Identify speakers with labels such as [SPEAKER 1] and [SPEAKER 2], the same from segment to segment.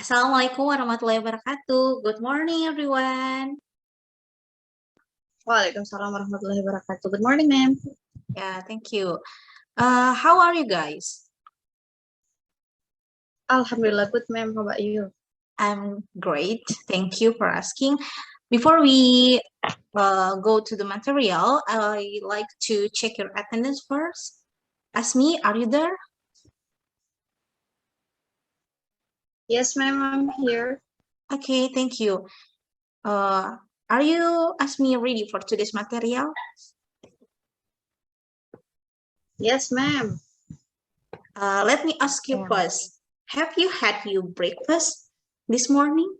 [SPEAKER 1] Assalamualaikum warahmatullahi wabarakatuh. Good morning, everyone.
[SPEAKER 2] Waalaikumsalam warahmatullahi wabarakatuh. Good morning, ma'am.
[SPEAKER 1] Yeah, thank you. How are you guys?
[SPEAKER 2] Alhamdulillah, good, ma'am. How about you?
[SPEAKER 1] I'm great. Thank you for asking. Before we go to the material, I like to check your attendance first. Asmi, are you there?
[SPEAKER 2] Yes, ma'am, I'm here.
[SPEAKER 1] Okay, thank you. Are you, Asmi, ready for today's material?
[SPEAKER 2] Yes, ma'am.
[SPEAKER 1] Let me ask you first. Have you had your breakfast this morning?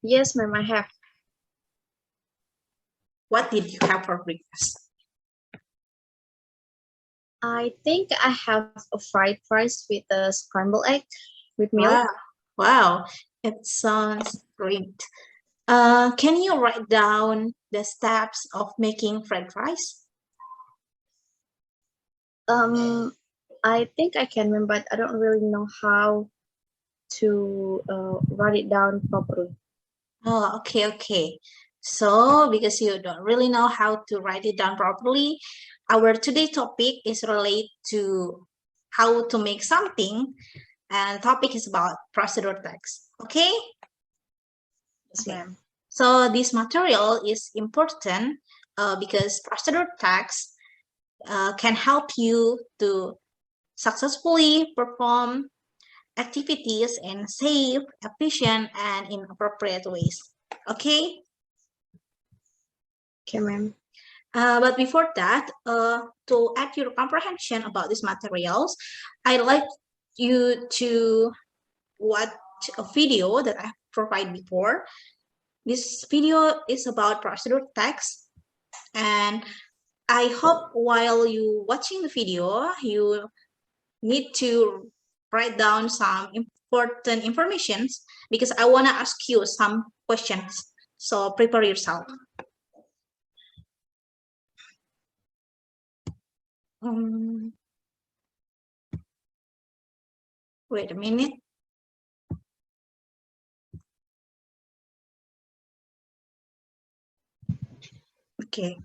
[SPEAKER 2] Yes, ma'am, I have.
[SPEAKER 1] What did you have for breakfast?
[SPEAKER 2] I think I have a fried rice with a scrambled egg with milk.
[SPEAKER 1] Wow, wow, it sounds great. Can you write down the steps of making fried rice?
[SPEAKER 2] I think I can, ma'am, but I don't really know how to write it down properly.
[SPEAKER 1] Oh, okay. So, because you don't really know how to write it down properly, our today topic is related to how to make something, and topic is about procedure text. Okay?
[SPEAKER 2] Yes,
[SPEAKER 1] Okay.
[SPEAKER 2] ma'am.
[SPEAKER 1] So this material is important because procedure text can help you to successfully perform activities in safe, efficient, and in appropriate ways. Okay?
[SPEAKER 2] Okay, ma'am.
[SPEAKER 1] But before that, to add your comprehension about these materials, I'd like you to watch a video that I provided before. This video is about procedure text, and I hope while you watching the video, you need to write down some important informations because I want to ask you some questions. So prepare yourself. Um, Wait a minute. Okay.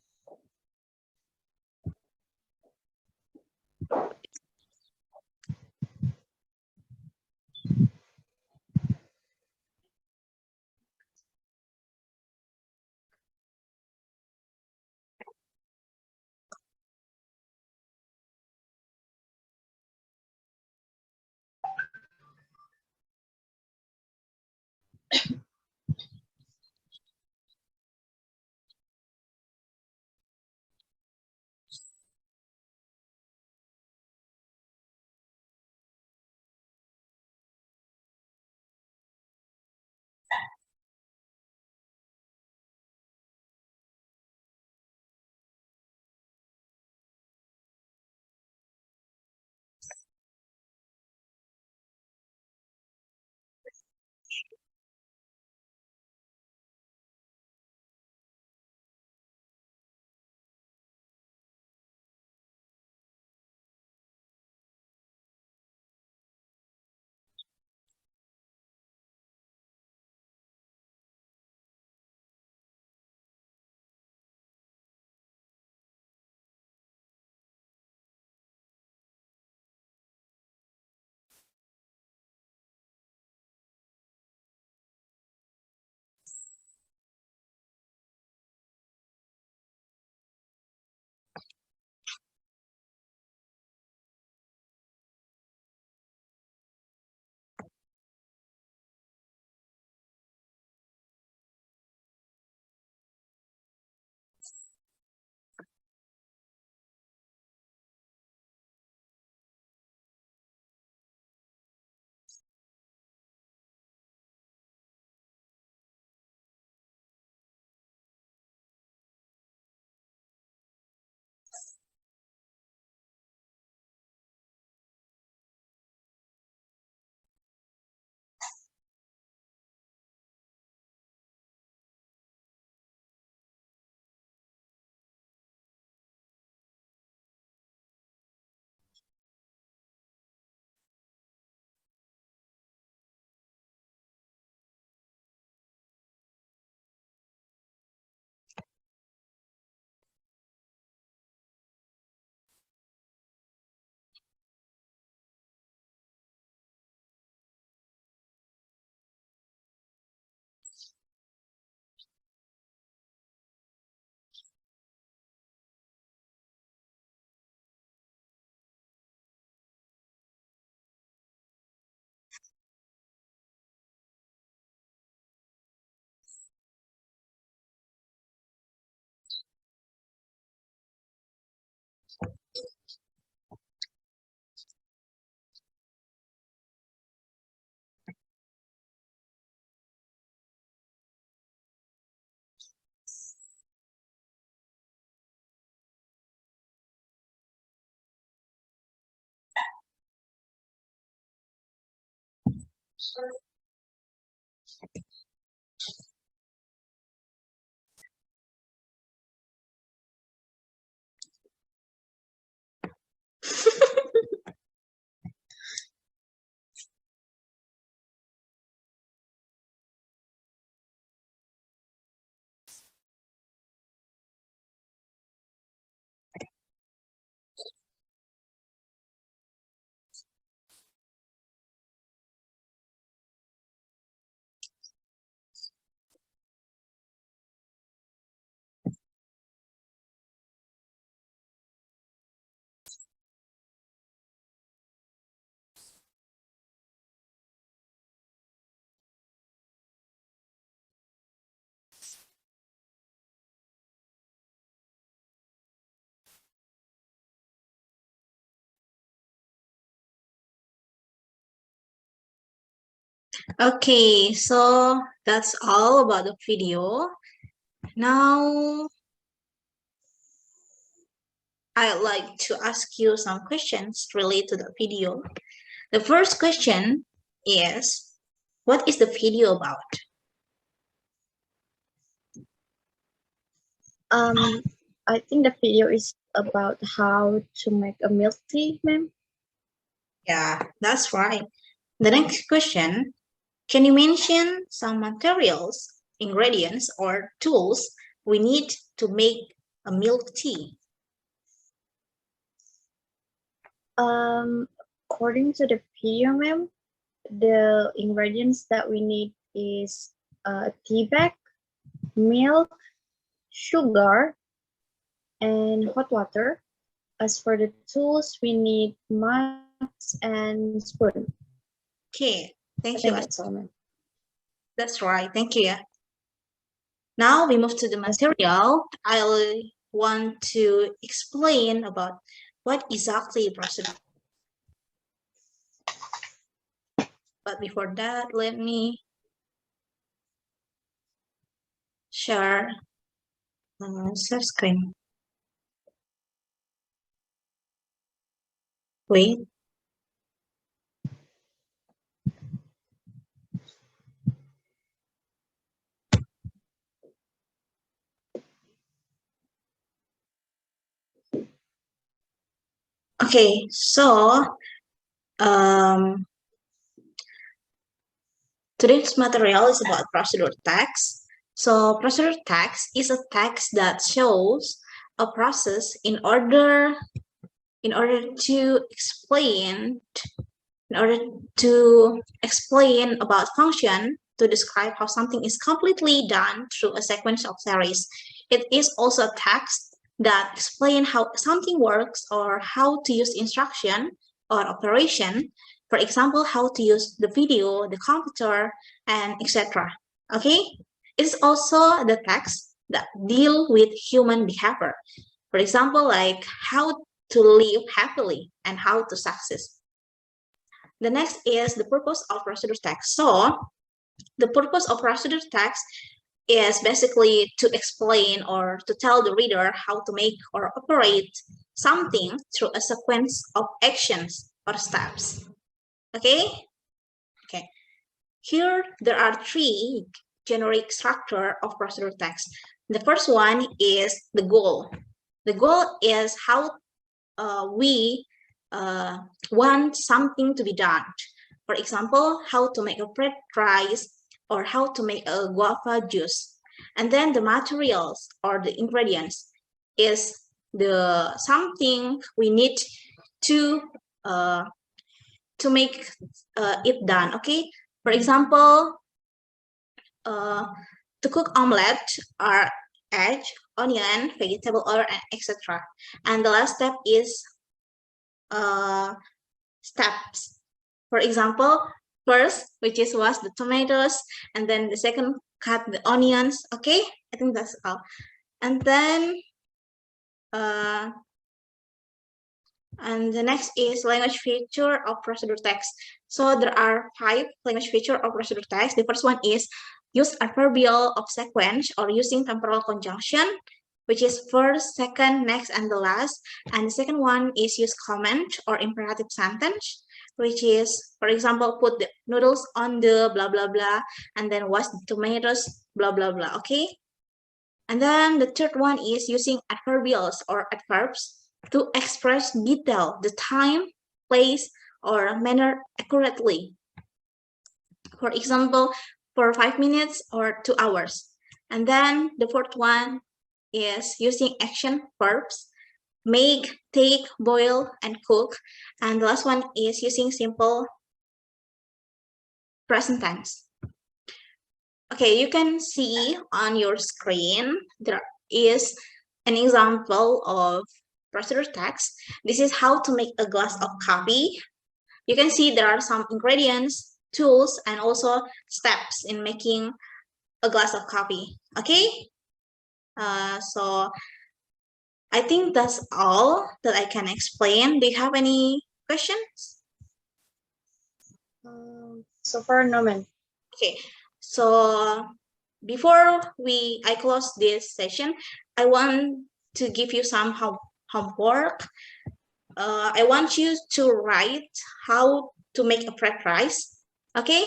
[SPEAKER 1] Okay, so that's all about the video. Now, I'd like to ask you some questions related to the video. The first question is, what is the video about?
[SPEAKER 2] Um, I think the video is about how to make a milk tea, ma'am.
[SPEAKER 1] Yeah, that's right. The next question, can you mention some materials, ingredients, or tools we need to make a milk tea?
[SPEAKER 2] Um, According to the video, ma'am, the ingredients that we need is tea bag, milk, sugar, and hot water. As for the tools, we need mugs and spoon.
[SPEAKER 1] Okay,
[SPEAKER 2] I
[SPEAKER 1] thank
[SPEAKER 2] think
[SPEAKER 1] you.
[SPEAKER 2] that's all, ma'am.
[SPEAKER 1] That's right. Thank you. Now we move to the
[SPEAKER 2] Yes.
[SPEAKER 1] material. I want to explain about what exactly procedure. But before that, let me share share screen. Wait. Okay, so um, today's material is about procedure text. So procedure text is a text that shows a process in order to explain in order to explain about function to describe how something is completely done through a sequence of series. It is also a text that explain how something works or how to use instruction or operation. For example, how to use the video, the computer, and etc. Okay? It's also the text that deal with human behavior. For example, like how to live happily and how to success. The next is the purpose of procedure text. So the purpose of procedure text is basically to explain or to tell the reader how to make or operate something through a sequence of actions or steps. Okay? Okay. Here there are three generic structure of procedure text. The first one is the goal. The goal is how we uh, want something to be done. For example, how to make a fried rice or how to make a guava juice. And then the materials or the ingredients is the something we need to uh, make it done. Okay. For example, uh, to cook omelette are egg, onion, vegetable oil, and etc. And the last step is steps. For example, first, which is was the tomatoes, and then the second, cut the onions. Okay, I think that's all. And then And the next is language feature of procedure text. So there are 5 language feature of procedure text. The first one is use adverbial of sequence or using temporal conjunction, which is first, second, next, and the last. And the second one is use comment or imperative sentence, which is, for example, put the noodles on the blah, blah, blah, and then wash the tomatoes, blah, blah, blah, okay? And then the third one is using adverbials or adverbs to express detail, the time, place, or manner accurately. For example, for 5 minutes or 2 hours. And then the fourth one is using action verbs, make, take, boil, and cook. And the last one is using simple present tense. Okay, you can see on your screen, there is an example of procedure text. This is how to make a glass of coffee. You can see there are some ingredients, tools, and also steps in making a glass of coffee. Okay, so I think that's all that I can explain. Do you have any questions?
[SPEAKER 2] So far, no, ma'am.
[SPEAKER 1] Okay, so before I close this session, I want to give you some homework. I want you to write how to make a fried rice. Okay,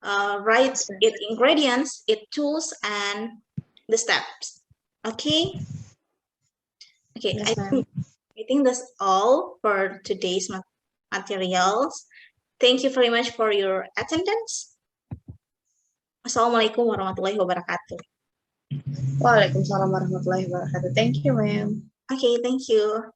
[SPEAKER 1] write its ingredients, its tools, and the steps. Okay. Okay,
[SPEAKER 2] Yes, ma'am.
[SPEAKER 1] I think that's all for today's materials. Thank you very much for your attendance. Assalamualaikum warahmatullahi wabarakatuh.
[SPEAKER 2] Waalaikumsalam warahmatullahi wabarakatuh. Thank you, ma'am.
[SPEAKER 1] Okay, thank you.